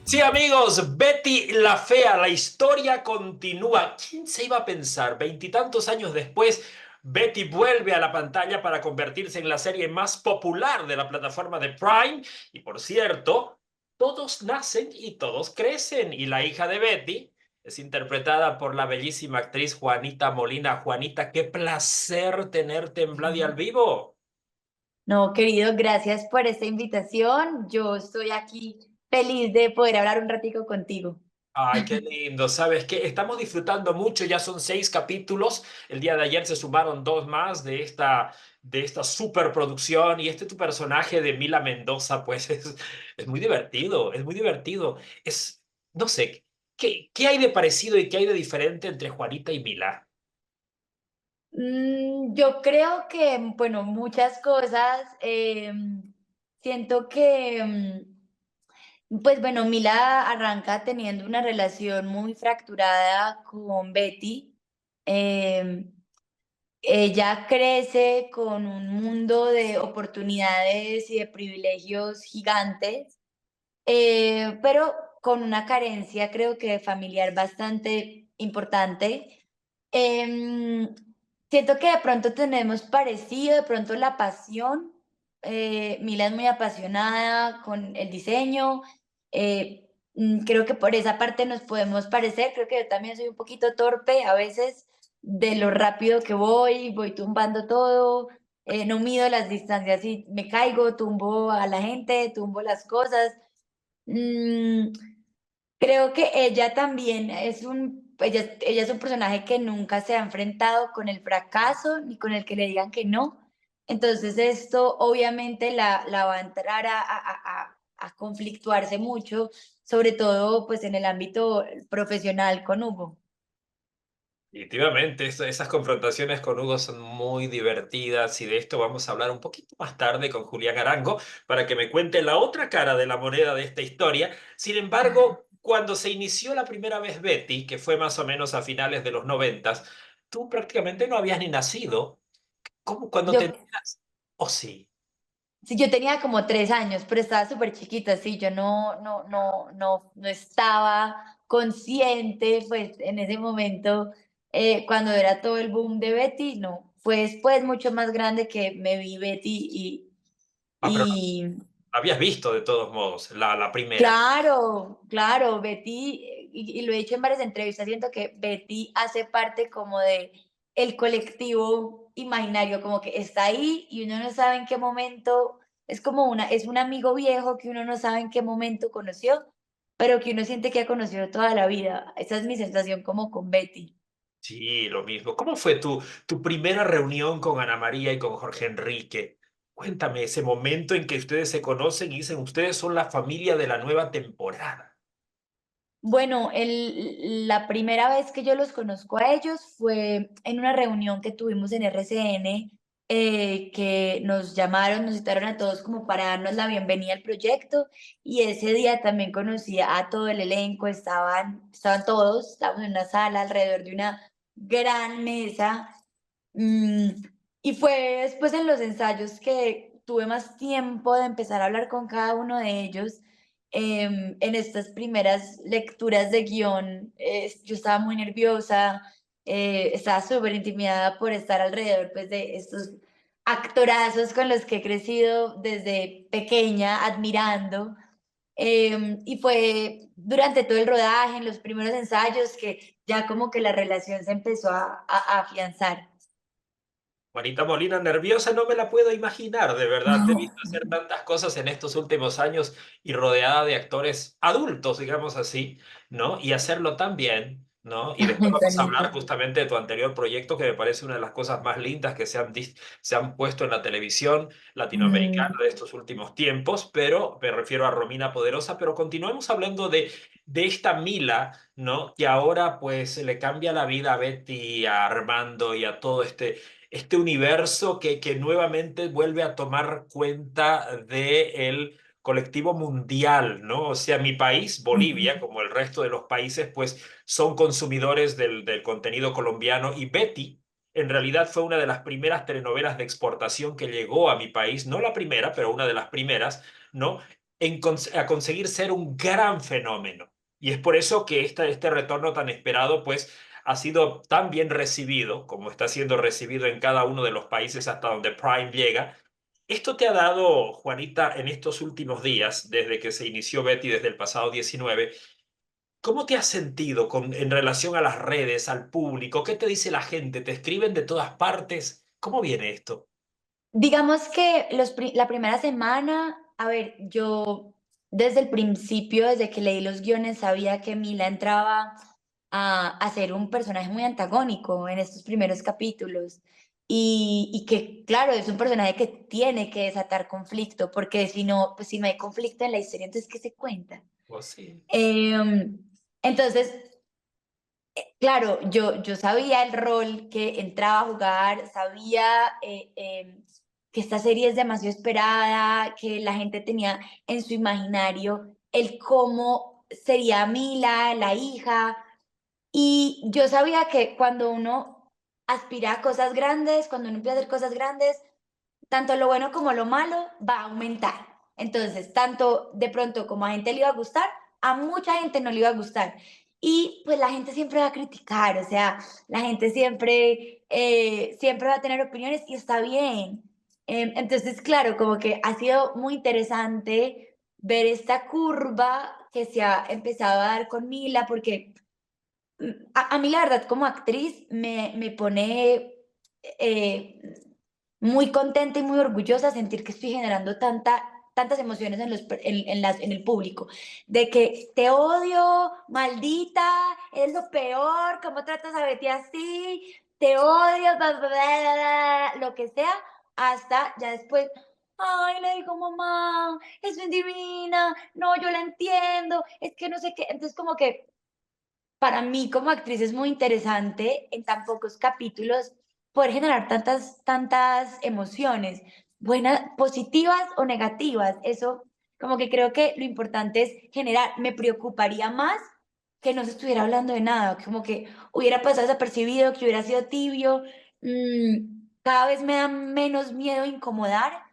Sí, amigos, Betty la Fea, la historia continúa. ¿Quién se iba a pensar? Veintitantos años después, Betty vuelve a la pantalla para convertirse en la serie más popular de la plataforma de Prime. Y por cierto, todos nacen y todos crecen. Y la hija de Betty es interpretada por la bellísima actriz Juanita Molina. Juanita, qué placer tenerte en Vladi al vivo. No, querido, gracias por esta invitación. Yo estoy aquí feliz de poder hablar un ratico contigo. Ay, qué lindo. ¿Sabes qué? Estamos disfrutando mucho, ya son 6 capítulos. El día de ayer se sumaron dos más de esta superproducción y tu personaje de Mila Mendoza, pues es muy divertido, es muy divertido. No sé, ¿qué hay de parecido y qué hay de diferente entre Juanita y Mila? Yo creo que, bueno, muchas cosas. Siento que, pues bueno, Mila arranca teniendo una relación muy fracturada con Betty. em, Ella crece con un mundo de oportunidades y de privilegios gigantes. Pero con una carencia, creo que familiar bastante importante. Em, Siento que de pronto tenemos parecido, de pronto la pasión. Mila es muy apasionada con el diseño. Creo que por esa parte nos podemos parecer. Creo que yo también soy un poquito torpe a veces de lo rápido que voy tumbando todo. No mido las distancias y me caigo, tumbo a la gente, tumbo las cosas. Mm, Creo que ella también ella es un personaje que nunca se ha enfrentado con el fracaso, ni con el que le digan que no. Entonces, esto obviamente la va a entrar a conflictuarse mucho, sobre todo, pues, en el ámbito profesional con Hugo. Definitivamente, esas confrontaciones con Hugo son muy divertidas y de esto vamos a hablar un poquito más tarde con Julián Arango para que me cuente la otra cara de la moneda de esta historia. Sin embargo, cuando se inició la primera vez Betty, que fue más o menos a finales de los noventas, tú prácticamente no habías ni nacido. ¿Cómo cuando Yo te enteras? Oh, sí. Sí, yo tenía como 3 años, pero estaba súper chiquita, sí, yo no estaba consciente, pues, en ese momento, cuando era todo el boom de Betty, no. Fue después, mucho más grande, que me vi Betty Ah, pero y la habías visto de todos modos, la primera. claro, claro, Betty, y lo he dicho en varias entrevistas, siento que Betty hace parte como de el colectivo imaginario, como que está ahí y uno no sabe en qué momento, es un amigo viejo que uno no sabe en qué momento conoció, pero que uno siente que ha conocido toda la vida. Esa es mi sensación como con Betty. Sí, lo mismo. ¿Cómo fue tu primera reunión con Ana María y con Jorge Enrique? Cuéntame ese momento en que ustedes se conocen y dicen, ustedes son la familia de la nueva temporada. Bueno, la primera vez que yo los conozco a ellos fue en una reunión que tuvimos en RCN, que nos llamaron, nos citaron a todos como para darnos la bienvenida al proyecto, y ese día también conocí a todo el elenco, estaban todos, estábamos en una sala alrededor de una gran mesa. mm, y fue después en los ensayos que tuve más tiempo de empezar a hablar con cada uno de ellos. En estas primeras lecturas de guión, yo estaba muy nerviosa, estaba súper intimidada por estar alrededor, pues, de estos actorazos con los que he crecido desde pequeña admirando. Y fue durante todo el rodaje, en los primeros ensayos, que ya como que la relación se empezó a afianzar. Juanita Molina nerviosa, no me la puedo imaginar, de verdad. Te he visto hacer tantas cosas en estos últimos años y rodeada de actores adultos, digamos así, ¿no? Y hacerlo tan bien, ¿no? Y después vamos a hablar Solito. justamente de tu anterior proyecto, que me parece una de las cosas más lindas que se han puesto en la televisión latinoamericana Mm, de estos últimos tiempos, pero me refiero a Romina Poderosa, pero continuemos hablando de esta Mila, ¿no? Que ahora pues le cambia la vida a Betty, a Armando y a todo este universo que nuevamente vuelve a tomar cuenta del colectivo mundial, ¿no? O sea, mi país, ujú. Bolivia, como el resto de los países, pues son consumidores del contenido colombiano y Betty en realidad fue una de las primeras telenovelas de exportación que llegó a mi país, no la primera, pero una de las primeras, ¿no? a conseguir ser un gran fenómeno. Y es por eso que este retorno tan esperado, pues, ha sido tan bien recibido, como está siendo recibido en cada uno de los países hasta donde Prime llega. ¿Esto te ha dado, Juanita, en estos últimos días, desde que se inició Betty, desde el pasado 19, cómo te has sentido en relación a las redes, al público? ¿Qué te dice la gente? ¿Te escriben de todas partes? ¿Cómo viene esto? Digamos que la primera semana, a ver, yo desde el principio, desde que leí los guiones, sabía que Mila entraba a ser un personaje muy antagónico en estos primeros capítulos. Y que, claro, es un personaje que tiene que desatar conflicto, porque si no, pues si no hay conflicto en la historia, entonces, ¿qué se cuenta? Pues sí. Em, entonces, claro, yo sabía el rol que entraba a jugar, sabía que esta serie es demasiado esperada, que la gente tenía en su imaginario el cómo sería Mila, la hija, y yo sabía que cuando uno aspira a cosas grandes, cuando uno empieza a hacer cosas grandes, tanto lo bueno como lo malo va a aumentar. Entonces, tanto de pronto como a gente le iba a gustar, a mucha gente no le iba a gustar. Y pues la gente siempre va a criticar, o sea, la gente siempre va a tener opiniones y está bien. Entonces, claro, como que ha sido muy interesante ver esta curva que se ha empezado a dar con Mila, porque a mí la verdad como actriz me pone eh, muy contenta y muy orgullosa sentir que estoy generando tantas emociones en el público, de que te odio, maldita, eres lo peor, cómo tratas a Betty así, te odio, bla, bla, bla, bla, bla, lo que sea, hasta ya después, ay, le digo mamá, es bien divina, no, yo la entiendo, es que no sé qué, entonces como que para mí como actriz es muy interesante en tan pocos capítulos poder generar tantas emociones, buenas, positivas o negativas. Eso como que creo que lo importante es generar. Me preocuparía más que no se estuviera hablando de nada, como que hubiera pasado desapercibido, que hubiera sido tibio. Cada vez me da menos miedo incomodar.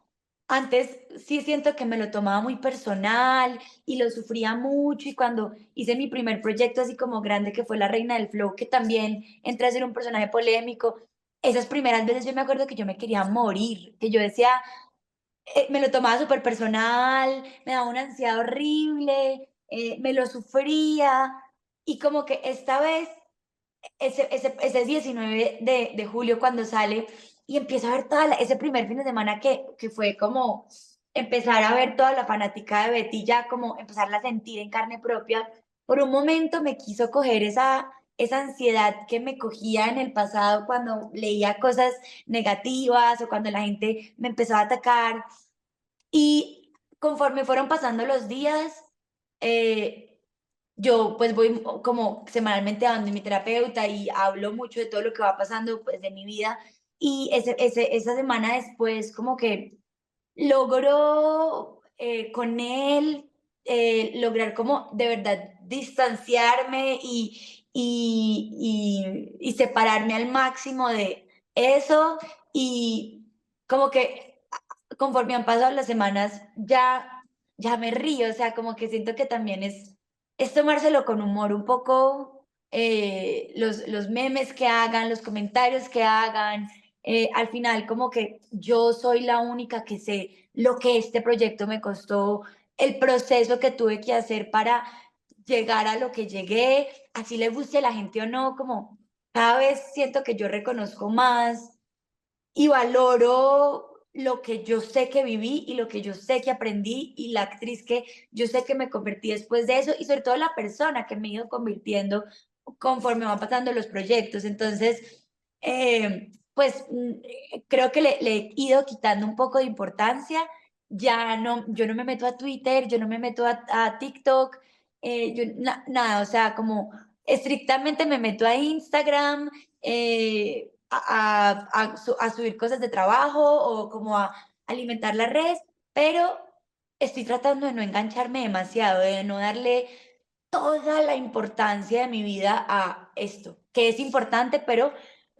Antes sí siento que me lo tomaba muy personal y lo sufría mucho, y cuando hice mi primer proyecto así como grande, que fue La Reina del Flow, que también entré a ser un personaje polémico, esas primeras veces yo me acuerdo que yo me quería morir, que yo decía, me lo tomaba súper personal, me daba una ansiedad horrible, me lo sufría, y como que esta vez ese 19 de julio cuando sale y empiezo a ver ese primer fin de semana que fue como empezar a ver toda la fanática de Betty, ya como empezarla a sentir en carne propia, por un momento me quiso coger esa ansiedad que me cogía en el pasado cuando leía cosas negativas o cuando la gente me empezó a atacar. Y conforme fueron pasando los días, eh, yo pues voy como semanalmente a donde mi terapeuta y hablo mucho de todo lo que va pasando pues de mi vida, y esa semana después como que logro con él lograr como de verdad distanciarme y separarme al máximo de eso, y como que conforme han pasado las semanas, ya me río, o sea, como que siento que también es tomárselo con humor un poco, los memes que hagan, los comentarios que hagan, al final como que yo soy la única que sé lo que este proyecto me costó, el proceso que tuve que hacer para llegar a lo que llegué, así le guste a la gente o no, como cada vez siento que yo reconozco más y valoro lo que yo sé que viví y lo que yo sé que aprendí, y la actriz que yo sé que me convertí después de eso, y sobre todo la persona que me he ido convirtiendo conforme van pasando los proyectos. Entonces, pues creo que le he ido quitando un poco de importancia. Ya no, yo no me meto a Twitter, yo no me meto a TikTok, nada, o sea, como estrictamente me meto a Instagram, a subir cosas de trabajo o como a alimentar las redes, pero estoy tratando de no engancharme demasiado, de no darle toda la importancia de mi vida a esto, que es importante, pero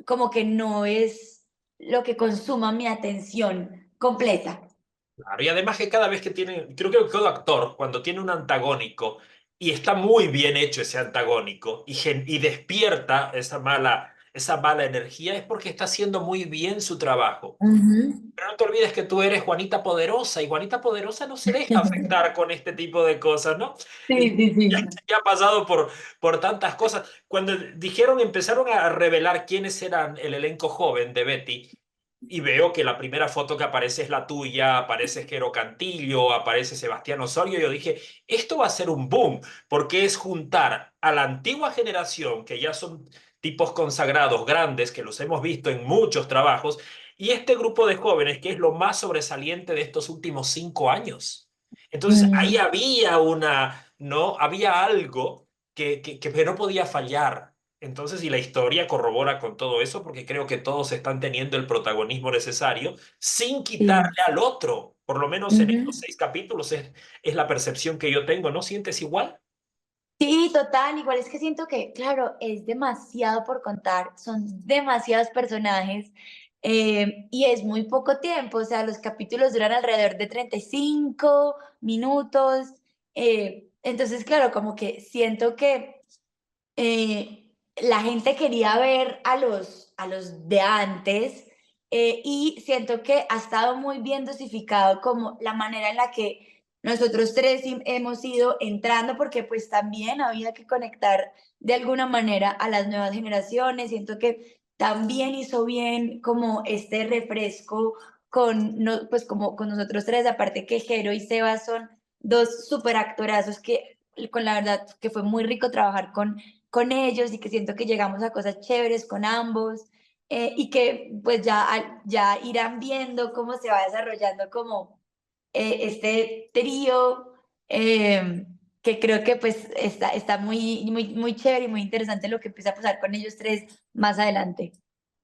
como que no es lo que consuma mi atención completa. Claro, y además que cada vez que tiene, creo que todo actor, cuando tiene un antagónico y está muy bien hecho ese antagónico y despierta esa mala energía, es porque está haciendo muy bien su trabajo. Ujú. Pero no te olvides que tú eres Juanita Poderosa y Juanita Poderosa no se deja afectar con este tipo de cosas, ¿no? Sí, Y sí, ya, sí. ya ha pasado por tantas cosas. Cuando empezaron a revelar quiénes eran el elenco joven de Betty, y veo que la primera foto que aparece es la tuya, aparece Jero Cantillo, aparece Sebastián Osorio, yo dije, esto va a ser un boom, porque es juntar a la antigua generación, que ya son tipos consagrados, grandes, que los hemos visto en muchos trabajos, y este grupo de jóvenes, que es lo más sobresaliente de estos últimos 5 años. Entonces, ahí Mm, había ¿no? Había algo que no podía fallar. Entonces, y la historia corrobora con todo eso, porque creo que todos están teniendo el protagonismo necesario sin sí. quitarle al otro. Por lo menos en estos Ujú. 6 capítulos es la percepción que yo tengo. ¿No sientes igual? Sí, total, igual es que siento que, claro, es demasiado por contar, son demasiados personajes y es muy poco tiempo, o sea, los capítulos duran alrededor de 35 minutos, entonces, claro, como que siento que la gente quería ver a los de antes y siento que ha estado muy bien dosificado como la manera en la que nosotros tres hemos ido entrando, porque pues también había que conectar de alguna manera a las nuevas generaciones. Siento que también hizo bien como este refresco con, no, pues como con nosotros tres, aparte que Jero y Sebas son dos súper actorazos que con la verdad que fue muy rico trabajar con ellos y que siento que llegamos a cosas chéveres con ambos y que pues ya, ya irán viendo cómo se va desarrollando como este trío que creo que pues está muy chévere y muy interesante lo que empieza a pasar con ellos tres más adelante.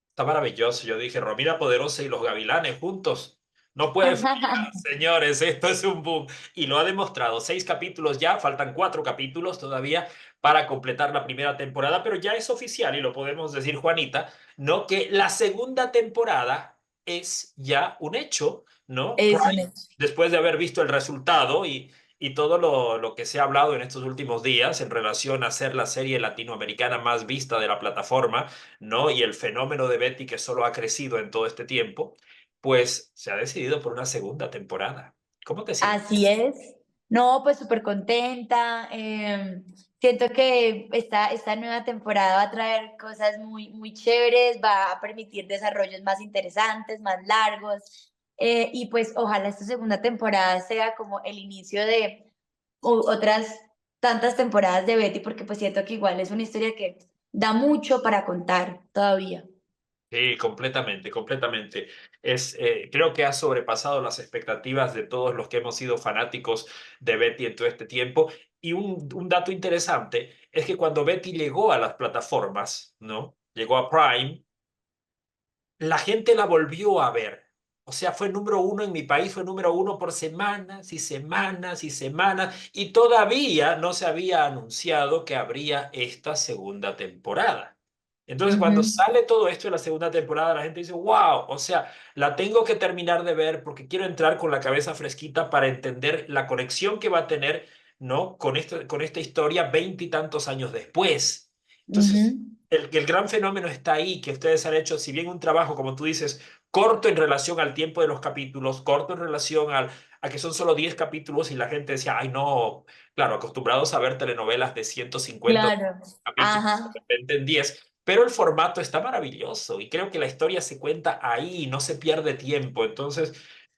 Está maravilloso. Yo dije, Romina Poderosa y los Gavilanes juntos. No puede fallar, señores. Esto es un boom. Y lo ha demostrado. 6 capítulos ya, faltan 4 capítulos todavía para completar la primera temporada, pero ya es oficial y lo podemos decir, Juanita, ¿no? Que la segunda temporada es ya un hecho, ¿no? Es un Prime, hecho. después de haber visto el resultado y todo lo que se ha hablado en estos últimos días en relación a ser la serie latinoamericana más vista de la plataforma, ¿no? Y el fenómeno de Betty que solo ha crecido en todo este tiempo, pues se ha decidido por una segunda temporada. ¿Cómo te Así sientes? es. No, pues súper contenta. Siento que esta nueva temporada va a traer cosas muy chéveres, va a permitir desarrollos más interesantes, más largos. Y pues ojalá esta segunda temporada sea como el inicio de otras tantas temporadas de Betty, porque pues siento que igual es una historia que da mucho para contar todavía. Sí, completamente, completamente. Creo que ha sobrepasado las expectativas de todos los que hemos sido fanáticos de Betty en todo este tiempo. Y un dato interesante es que cuando Betty llegó a las plataformas, ¿no? Llegó a Prime, la gente la volvió a ver. O sea, fue número uno en mi país, fue número uno por semanas y semanas y semanas, y todavía no se había anunciado que habría esta segunda temporada. Entonces, cuando Ujú, sale todo esto de la segunda temporada, la gente dice, wow, o sea, la tengo que terminar de ver porque quiero entrar con la cabeza fresquita para entender la conexión que va a tener, ¿no? Con esta historia 20 y tantos años después. Entonces, ujú. el gran fenómeno está ahí, que ustedes han hecho, si bien un trabajo, como tú dices, corto en relación al tiempo de los capítulos, corto en relación a que son solo 10 capítulos y la gente decía, ay no, claro, acostumbrados a ver telenovelas de 150 Claro. capítulos, de Ajá. repente en 10, pero el formato está maravilloso y creo que la historia se cuenta ahí, no se pierde tiempo. Entonces,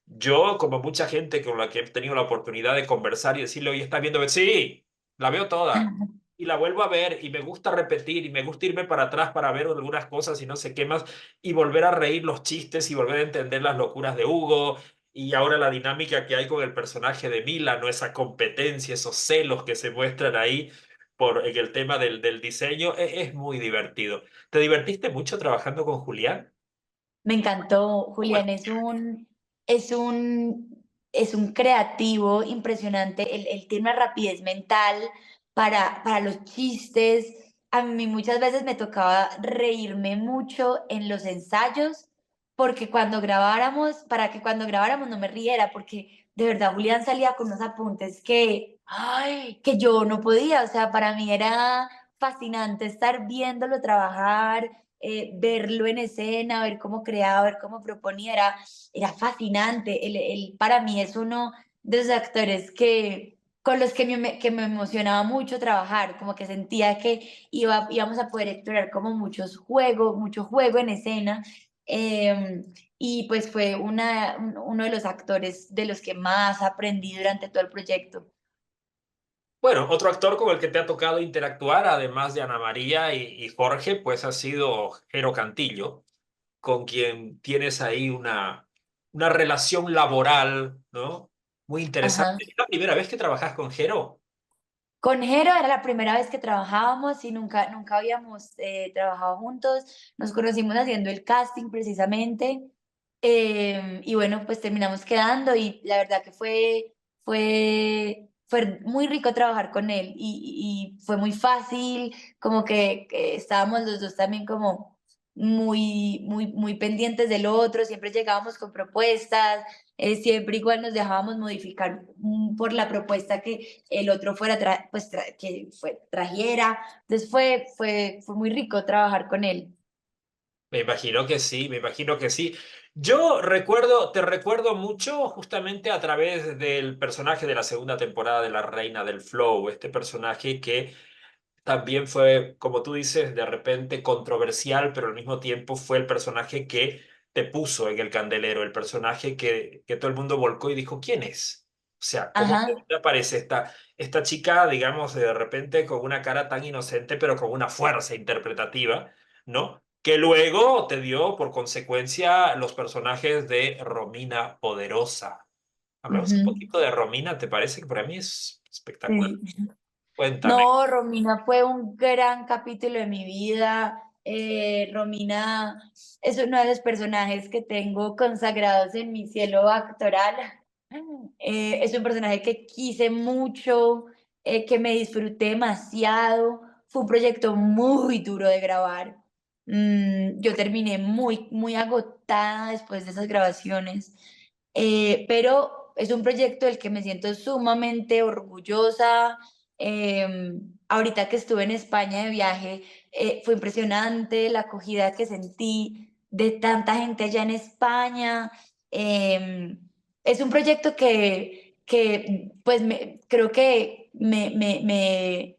yo, como mucha gente con la que he tenido la oportunidad de conversar y decirle, oye, ¿estás viendo? Sí, la veo toda y la vuelvo a ver y me gusta repetir y me gusta irme para atrás para ver algunas cosas y no sé qué más y volver a reír los chistes y volver a entender las locuras de Hugo y ahora la dinámica que hay con el personaje de Mila, no esa competencia, esos celos que se muestran ahí en el tema del diseño, es muy divertido. ¿Te divertiste mucho trabajando con Julián? Me encantó, ¿Cómo es? Julián, es es un creativo impresionante, él tiene una rapidez mental para los chistes. A mí muchas veces me tocaba reírme mucho en los ensayos porque cuando grabáramos, para que cuando grabáramos no me riera, porque de verdad Julián salía con unos apuntes que, ay, que yo no podía, o sea, para mí era fascinante estar viéndolo trabajar, verlo en escena, ver cómo creaba, ver cómo proponía, era fascinante. Él para mí es uno de los actores con los que me emocionaba mucho trabajar, como que sentía que íbamos a poder explorar como mucho juego en escena. Y pues fue uno de los actores de los que más aprendí durante todo el proyecto. Bueno, otro actor con el que te ha tocado interactuar, además de Ana María y Jorge, pues ha sido Jero Cantillo, con quien tienes ahí una relación laboral, ¿no? Muy interesante. Ajá. ¿Es la primera vez que trabajas con Jero? Con Jero era la primera vez que trabajábamos y nunca habíamos trabajado juntos. Nos conocimos haciendo el casting precisamente. Y bueno, pues terminamos quedando y la verdad que fue muy rico trabajar con él y fue muy fácil, como que estábamos los dos también como muy pendientes del otro, siempre llegábamos con propuestas, siempre igual nos dejábamos modificar por la propuesta que el otro trajera. Entonces fue muy rico trabajar con él. Me imagino que sí, me imagino que sí. Yo recuerdo, te recuerdo mucho justamente a través del personaje de la segunda temporada de La Reina del Flow, este personaje que también fue, como tú dices, de repente controversial, pero al mismo tiempo fue el personaje que te puso en el candelero, el personaje que todo el mundo volcó y dijo, ¿quién es? O sea, ¿cómo de Ajá. dónde aparece esta chica, digamos, de repente con una cara tan inocente, pero con una fuerza interpretativa, ¿no? Que luego te dio por consecuencia los personajes de Romina Poderosa. Hablamos un Ujú. poquito de Romina, ¿te parece? Que para mí es espectacular. Sí. Cuéntame. No, Romina fue un gran capítulo de mi vida. Romina es uno de los personajes que tengo consagrados en mi cielo actoral. Es un personaje que quise mucho, que me disfruté demasiado. Fue un proyecto muy duro de grabar. Yo terminé muy agotada después de esas grabaciones, pero es un proyecto del que me siento sumamente orgullosa. Ahorita que estuve en España de viaje, fue impresionante la acogida que sentí de tanta gente allá en España. Em, es un proyecto que pues creo que me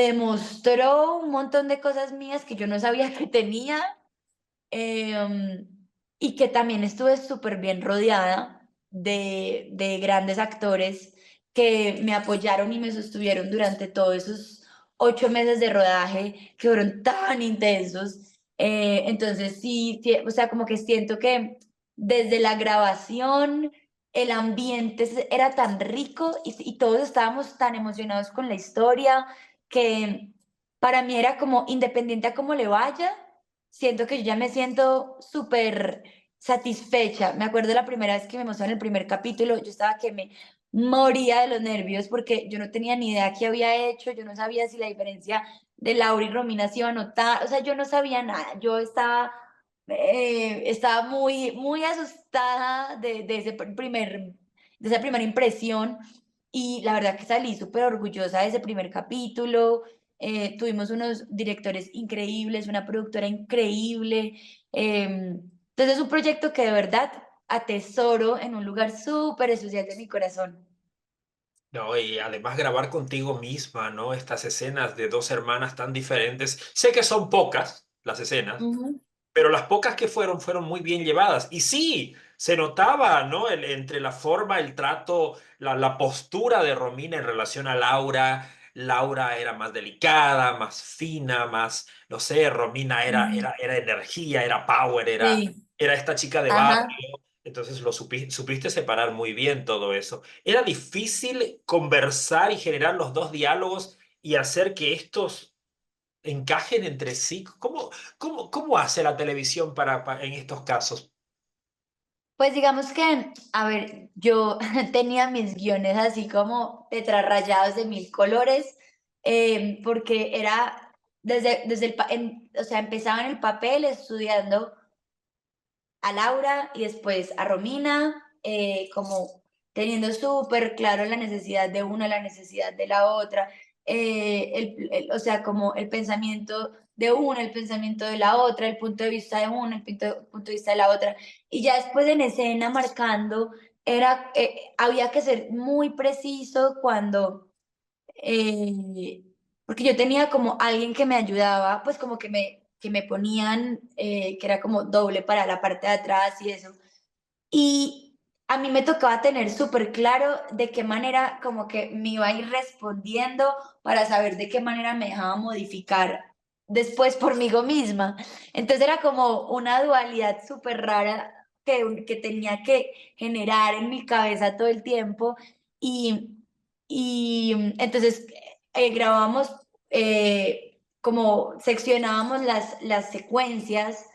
demostró un montón de cosas mías que yo no sabía que tenía, em, y que también estuve súper bien rodeada de grandes actores que me apoyaron y me sostuvieron durante todos esos 8 meses de rodaje que fueron tan intensos. Entonces o sea, como que siento que desde la grabación el ambiente era tan rico y todos estábamos tan emocionados con la historia que para mí era como independiente a cómo le vaya, siento que yo ya me siento súper satisfecha. Me acuerdo la primera vez que me mostraron el primer capítulo, yo estaba que me moría de los nervios porque yo no tenía ni idea qué había hecho, yo no sabía si la diferencia de Laura y Romina se iba a notar, o sea, yo no sabía nada, yo estaba muy asustada de esa primera impresión y la verdad que salí súper orgullosa de ese primer capítulo. Tuvimos unos directores increíbles, una productora increíble. Entonces es un proyecto que de verdad atesoro en un lugar súper especial de mi corazón. No, y además grabar contigo misma, ¿no? Estas escenas de dos hermanas tan diferentes. Sé que son pocas las escenas, Ujú. pero las pocas que fueron muy bien llevadas. Y sí, se notaba, ¿no? Entre la forma, el trato, la postura de Romina en relación a Laura. Laura era más delicada, más fina, más, no sé, Romina Ujú. era energía, era power, Sí, era esta chica de barrio. ajá. Entonces supiste separar muy bien todo eso. Era difícil conversar y generar los dos diálogos y hacer que estos encajen entre sí. ¿Cómo hace la televisión en estos casos? Pues digamos que, a ver, yo tenía mis guiones así como tetrarrayados de mil colores, porque era o sea, empezaba en el papel estudiando a Laura y después a Romina, como teniendo súper claro la necesidad de una, la necesidad de la otra, o sea, como el pensamiento de una, el pensamiento de la otra, el punto de vista de una, el punto de vista de la otra. Y ya después en escena marcando, había que ser muy preciso cuando porque yo tenía como alguien que me ayudaba, pues como que me ponían, que era como doble para la parte de atrás y eso. Y a mí me tocaba tener súper claro de qué manera como que me iba a ir respondiendo para saber de qué manera me dejaba modificar después por mí misma. Entonces era como una dualidad súper rara que tenía que generar en mi cabeza todo el tiempo. Y, entonces grabábamos, como seccionábamos las secuencias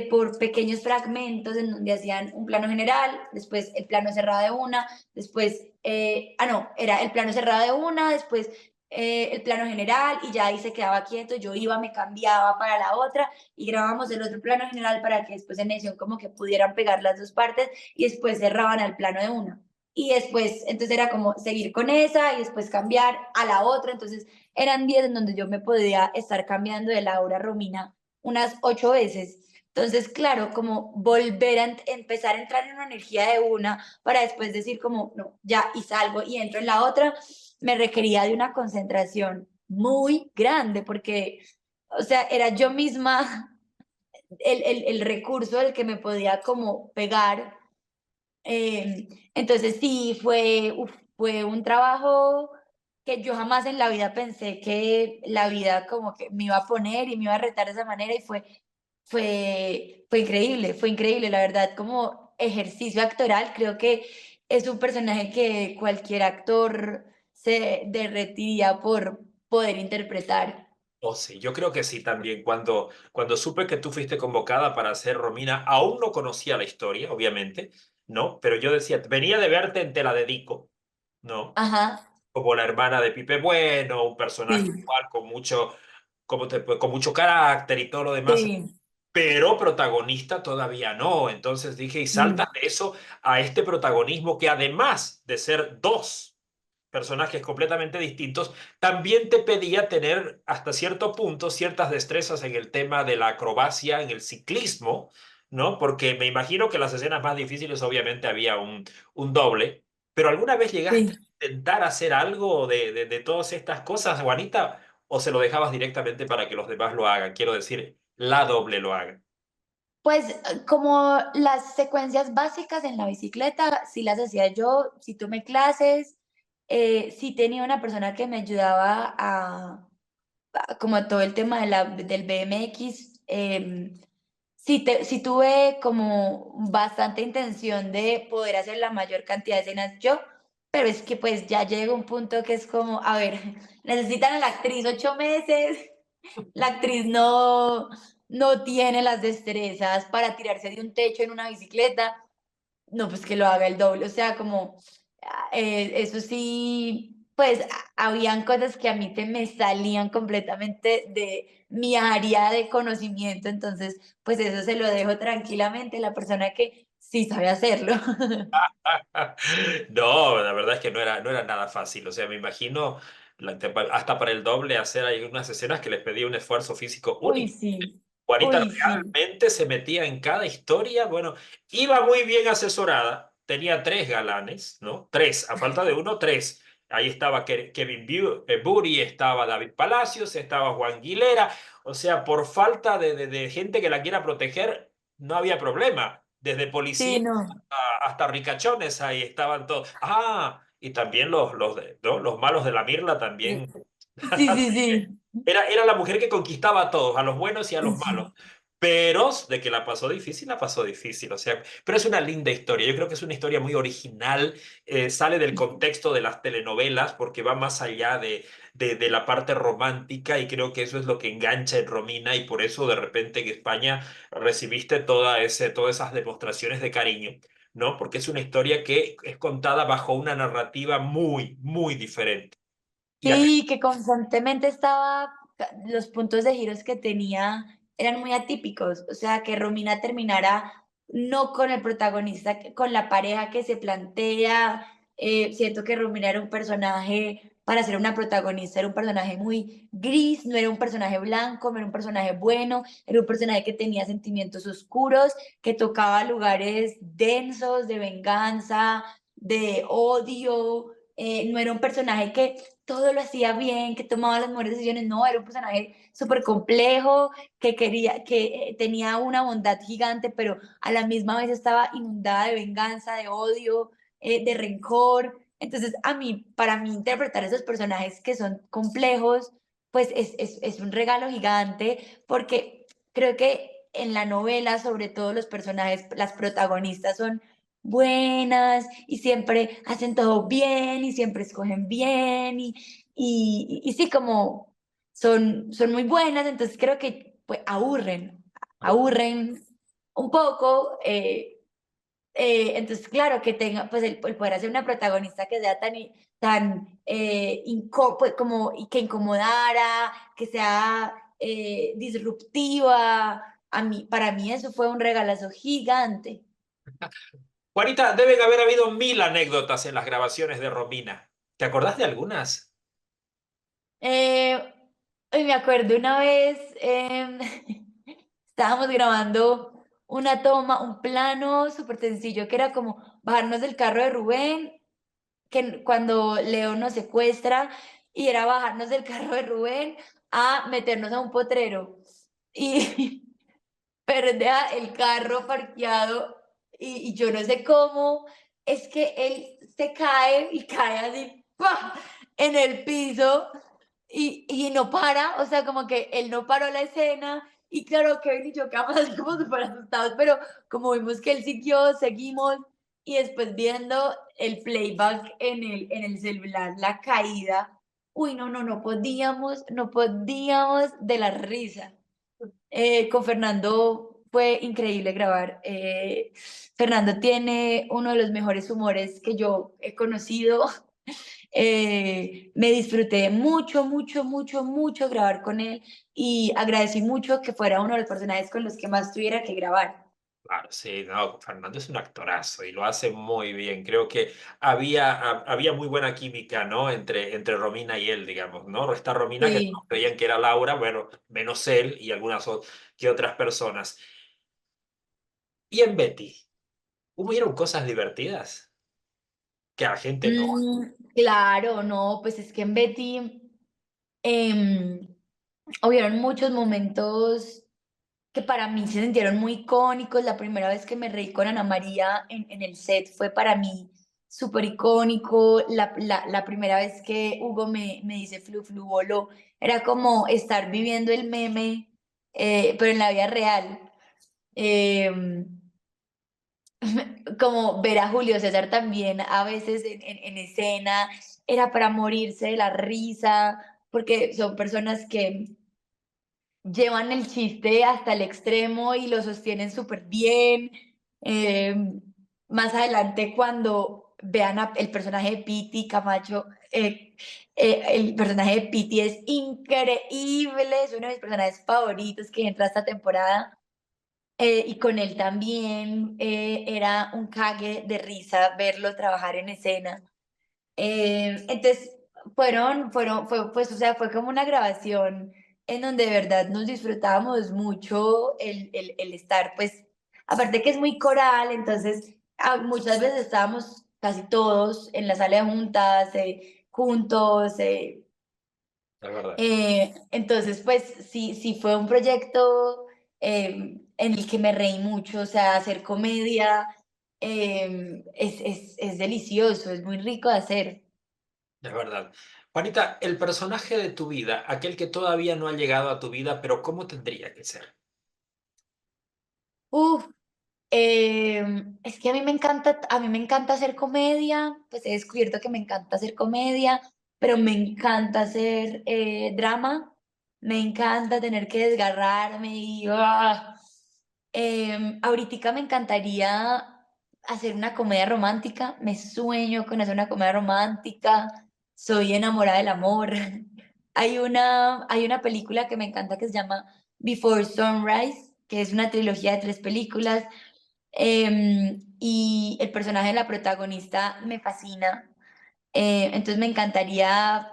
por pequeños fragmentos en donde hacían un plano general, después el plano cerrado de una, después, no, era el plano cerrado de una, después el plano general y ya ahí se quedaba quieto, yo iba, me cambiaba para la otra y grabábamos el otro plano general para que después en edición como que pudieran pegar las dos partes y después cerraban al plano de una. Y después, entonces era como seguir con esa y después cambiar a la otra. Entonces eran días en donde yo me podía estar cambiando de Laura a Romina unas 8 veces. Entonces, claro, como volver a empezar a entrar en una energía de una para después decir como, no, ya, y salgo y entro en la otra, me requería de una concentración muy grande porque, o sea, era yo misma el recurso del que me podía como pegar. Entonces sí, fue un trabajo que yo jamás en la vida pensé que la vida como que me iba a poner y me iba a retar de esa manera y fue increíble, la verdad, como ejercicio actoral, creo que es un personaje que cualquier actor se derretiría por poder interpretar. Oh, sí, yo creo que sí también. Cuando supe que tú fuiste convocada para ser Romina, aún no conocía la historia, obviamente, ¿no? Pero yo decía, venía de verte en Te la dedico, ¿no? Ajá, Como la hermana de Pipe Bueno, un personaje sí, igual con mucho carácter y todo lo demás, sí, pero protagonista todavía no. Entonces dije, y salta sí, de eso a este protagonismo que además de ser dos personajes completamente distintos, también te pedía tener hasta cierto punto ciertas destrezas en el tema de la acrobacia, en el ciclismo, ¿no? Porque me imagino que las escenas más difíciles obviamente había un doble, pero ¿alguna vez llegaste sí. a intentar hacer algo de todas estas cosas, Juanita? ¿O se lo dejabas directamente para que los demás lo hagan? Quiero decir, la doble lo haga. Pues, como las secuencias básicas en la bicicleta, sí las hacía yo, sí tomé clases, sí tenía una persona que me ayudaba como a todo el tema del BMX, sí tuve como bastante intención de poder hacer la mayor cantidad de escenas yo, pero es que pues ya llega un punto que es como, a ver, necesitan a la actriz 8 meses, la actriz no tiene las destrezas para tirarse de un techo en una bicicleta, no, pues que lo haga el doble, o sea, como, eso sí, pues habían cosas que a mí me salían completamente de mi área de conocimiento, entonces, pues eso se lo dejo tranquilamente a la persona que sí sabe hacerlo. No, la verdad es que no era nada fácil. O sea, me imagino hasta para el doble hacer algunas escenas que les pedía un esfuerzo físico Uy, único. sí, Juanita uy, sí, realmente se metía en cada historia. Bueno, iba muy bien asesorada. Tenía tres galanes, ¿no? Tres, a falta de uno, tres. Ahí estaba Kevin Buri, estaba David Palacios, estaba Juan Guilera. O sea, por falta de gente que la quiera proteger, no había problema. Desde policía sí, no, hasta ricachones ahí estaban todos. Ah, y también ¿no? Los malos de la Mirla también. sí, sí, sí, Era la mujer que conquistaba a todos, a los buenos y a los malos. sí. Pero de que la pasó difícil. O sea, pero es una linda historia. Yo creo que es una historia muy original. Sale del contexto de las telenovelas porque va más allá de la parte romántica y creo que eso es lo que engancha en Romina y por eso de repente en España recibiste todas esas demostraciones de cariño, ¿no? Porque es una historia que es contada bajo una narrativa muy, muy diferente. Y acá Sí, que constantemente los puntos de giros que tenía eran muy atípicos, o sea, que Romina terminara no con el protagonista, con la pareja que se plantea. Siento que Romina era un personaje, para ser una protagonista, era un personaje muy gris, no era un personaje blanco, no era un personaje bueno, era un personaje que tenía sentimientos oscuros, que tocaba lugares densos de venganza, de odio. No era un personaje que todo lo hacía bien, que tomaba las mejores decisiones, no, era un personaje súper complejo, que quería, que tenía una bondad gigante, pero a la misma vez estaba inundada de venganza, de odio, de rencor. Entonces, para mí, interpretar esos personajes que son complejos, pues es un regalo gigante, porque creo que en la novela, sobre todo los personajes, las protagonistas son buenas y siempre hacen todo bien y siempre escogen bien y sí, como son muy buenas, entonces creo que pues aburren un poco. Entonces, claro, que tenga pues el poder hacer una protagonista que sea pues, como y que incomodara, que sea disruptiva. Para mí eso fue un regalazo gigante. Juanita, deben haber habido mil anécdotas en las grabaciones de Romina. ¿Te acordás de algunas? Eh, y me acuerdo una vez, estábamos grabando una toma, un plano súper sencillo que era como bajarnos del carro de Rubén, cuando Leo nos secuestra, y era bajarnos del carro de Rubén a meternos a un potrero. Y pero deja el carro parqueado y yo no sé cómo, es que él se cae y cae así ¡pah! En el piso y no para, o sea, como que él no paró la escena y claro, Kevin y yo quedamos así como súper asustados, pero como vimos que él siguió, seguimos y después viendo el playback en el celular, la caída, uy, no podíamos de la risa. Con Fernando fue increíble grabar. Fernando tiene uno de los mejores humores que yo he conocido. Me disfruté mucho grabar con él y agradecí mucho que fuera uno de los personajes con los que más tuviera que grabar. Claro, sí, no, Fernando es un actorazo y lo hace muy bien. Creo que había muy buena química, ¿no? Entre Romina y él, digamos, ¿no? Está Romina, que todos Sí. creían que era Laura, bueno, menos él y que otras personas. Y en Betty, ¿hubieron cosas divertidas que a la gente no? Claro, no, pues es que en Betty em, hubieron muchos momentos que para mí se sintieron muy icónicos. La primera vez que me reí con Ana María en el set fue para mí súper icónico. La primera vez que Hugo me dice flu flu bolo, era como estar viviendo el meme, pero en la vida real. Em, como ver a Julio César también a veces en escena, era para morirse de la risa, porque son personas que llevan el chiste hasta el extremo y lo sostienen súper bien. Eh, Más adelante, cuando vean el personaje de Piti Camacho, el personaje de Piti es increíble, es uno de mis personajes favoritos que entra esta temporada. Y con él también era un cague de risa verlo trabajar en escena. Entonces, pues, o sea, fue como una grabación en donde de verdad nos disfrutábamos mucho el estar, pues, aparte que es muy coral, entonces muchas veces estábamos casi todos en la sala de juntas, juntos. Es verdad. Entonces, pues, sí fue un proyecto en el que me reí mucho, o sea, hacer comedia es delicioso, es muy rico de hacer. Es verdad. Juanita, el personaje de tu vida, aquel que todavía no ha llegado a tu vida, pero ¿cómo tendría que ser? Uf, es que a mí me encanta hacer comedia, pues he descubierto que me encanta hacer comedia, pero me encanta hacer drama, me encanta tener que desgarrarme y ahoritica me encantaría hacer una comedia romántica, me sueño con hacer una comedia romántica, soy enamorada del amor. Hay una película que me encanta que se llama Before Sunrise, que es una trilogía de 3 películas y el personaje de la protagonista me fascina. Entonces me encantaría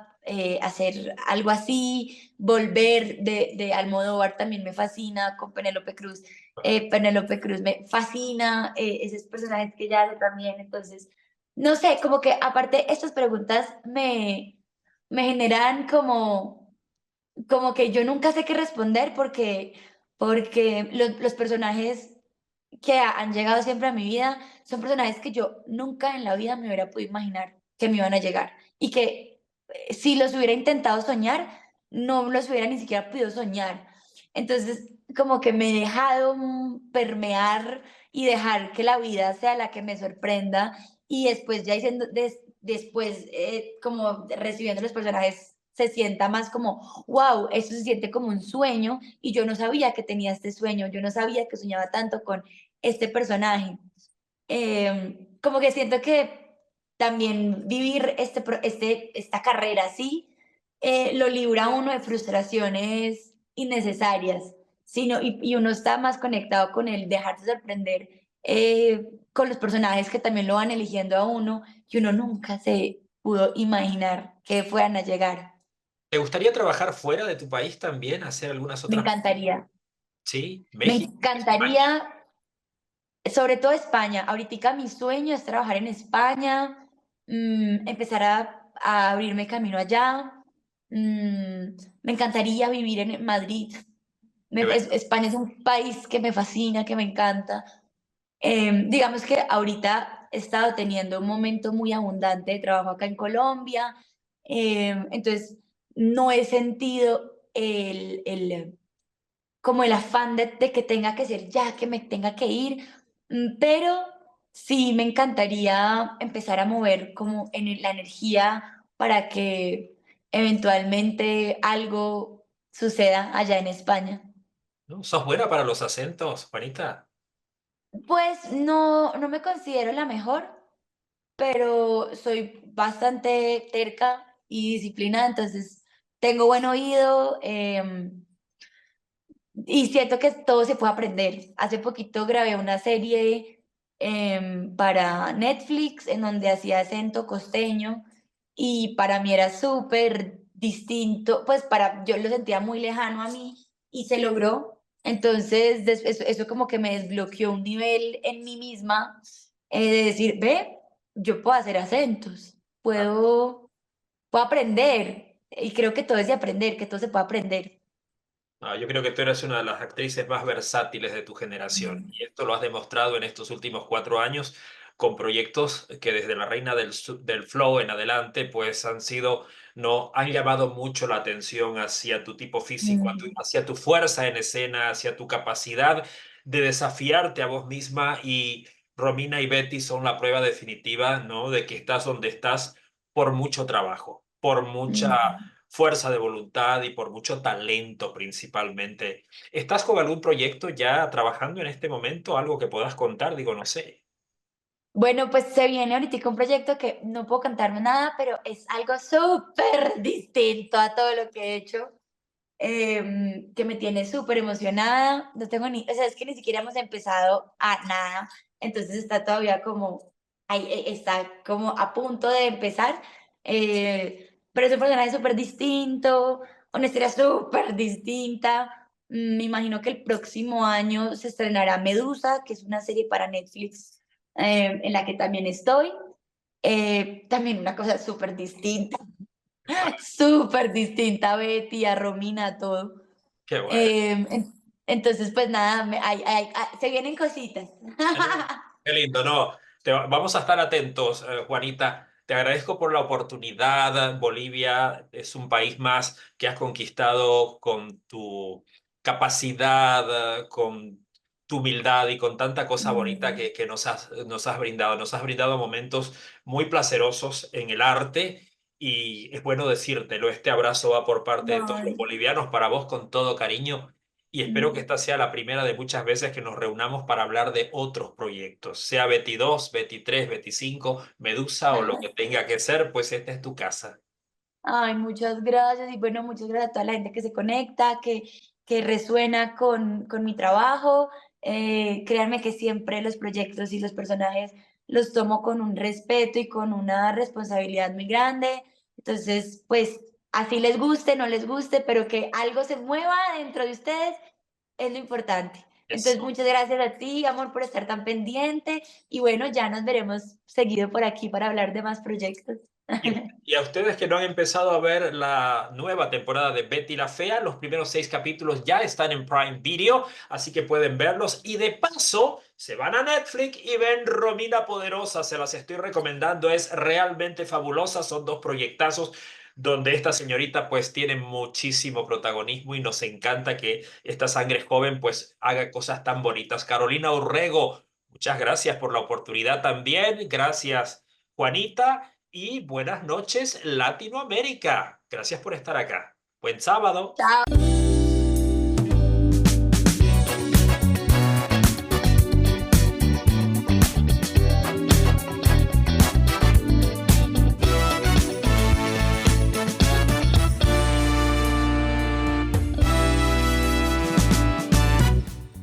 hacer algo así, volver de Almodóvar también me fascina, con Penélope Cruz. Penélope Cruz me fascina, esos personajes que ella hace también. Entonces, no sé, como que aparte estas preguntas me generan como que yo nunca sé qué responder porque los personajes que han llegado siempre a mi vida son personajes que yo nunca en la vida me hubiera podido imaginar que me iban a llegar y que si los hubiera intentado soñar, no los hubiera ni siquiera podido soñar. Entonces, como que me he dejado permear y dejar que la vida sea la que me sorprenda y después ya diciendo, después como recibiendo los personajes se sienta más como, wow, esto se siente como un sueño y yo no sabía que tenía este sueño, yo no sabía que soñaba tanto con este personaje. Como que siento que también vivir esta carrera así lo libra a uno de frustraciones innecesarias, sino, y uno está más conectado con el dejarse sorprender con los personajes que también lo van eligiendo a uno, que uno nunca se pudo imaginar que fueran a llegar. ¿Te gustaría trabajar fuera de tu país también, hacer algunas Me otras? encantaría, Sí, me México, España. encantaría. Sobre todo España. Ahoritica mi sueño es trabajar en España, empezar a abrirme camino allá. Me encantaría vivir en Madrid. Qué bello. España es un país que me fascina, que me encanta. Digamos que ahorita he estado teniendo un momento muy abundante de trabajo acá en Colombia, entonces no he sentido como el afán de que tenga que ser ya, que me tenga que ir, pero sí me encantaría empezar a mover como la energía para que eventualmente algo suceda allá en España. ¿No? ¿Sos buena para los acentos, Juanita? Pues no, no me considero la mejor, pero soy bastante terca y disciplinada, entonces tengo buen oído. Y siento que todo se puede aprender. Hace poquito grabé una serie para Netflix en donde hacía acento costeño y para mí era súper distinto, pues yo lo sentía muy lejano a mí y se logró. Entonces eso como que me desbloqueó un nivel en mí misma de decir, ve, yo puedo hacer acentos, puedo aprender y creo que todo es de aprender, que todo se puede aprender. Ah, yo creo que tú eres una de las actrices más versátiles de tu generación Mm. y esto lo has demostrado en estos últimos 4 años con proyectos que desde La Reina del Flow en adelante pues han sido, no, han llamado mucho la atención hacia tu tipo físico, Mm. hacia tu fuerza en escena, hacia tu capacidad de desafiarte a vos misma y Romina y Betty son la prueba definitiva, ¿no? De que estás donde estás por mucho trabajo, por mucha Mm. fuerza de voluntad y por mucho talento principalmente. ¿Estás con algún proyecto ya trabajando en este momento? ¿Algo que puedas contar? Digo, no sé. Bueno, pues se viene ahorita un proyecto que no puedo contarme nada, pero es algo súper distinto a todo lo que he hecho, que me tiene súper emocionada. No tengo ni, o sea, es que ni siquiera hemos empezado a nada, entonces está todavía como, ahí, está como a punto de empezar, pero es un personaje súper distinto, una historia súper distinta. Me imagino que el próximo año se estrenará Medusa, que es una serie para Netflix en la que también estoy. También una cosa súper distinta a Betty, a Romina, a todo. Qué bueno. Entonces, pues nada, se vienen cositas. Qué lindo, ¿no? Vamos a estar atentos, Juanita. Te agradezco por la oportunidad. Bolivia es un país más que has conquistado con tu capacidad, con tu humildad y con tanta cosa bonita Mm. que nos has brindado. Nos has brindado momentos muy placerosos en el arte y es bueno decírtelo. Este abrazo va por parte de todos los Ay, bolivianos para vos con todo cariño y espero que mm. esta sea la primera de muchas veces que nos reunamos para hablar de otros proyectos, sea Betty 2, Betty 3, Betty 5, Medusa o lo que tenga que ser, pues esta es tu casa. Ay, muchas gracias. Y bueno, muchas gracias a toda la gente que se conecta, que resuena con mi trabajo. Créanme que siempre los proyectos y los personajes los tomo con un respeto y con una responsabilidad muy grande. Entonces, pues así les guste, no les guste, pero que algo se mueva dentro de ustedes es lo importante. Entonces, Eso. muchas gracias a ti, amor, por estar tan pendiente. Y bueno, ya nos veremos seguido por aquí para hablar de más proyectos. Y a ustedes que no han empezado a ver la nueva temporada de Betty la Fea, los primeros 6 capítulos ya están en Prime Video, así que pueden verlos. Y de paso, se van a Netflix y ven Romina Poderosa, se las estoy recomendando, es realmente fabulosa, son 2 proyectazos donde esta señorita pues tiene muchísimo protagonismo y nos encanta que esta sangre joven pues haga cosas tan bonitas. Carolina Urrego, muchas gracias por la oportunidad también, gracias Juanita. Y buenas noches, Latinoamérica. Gracias por estar acá. Buen sábado. Chao.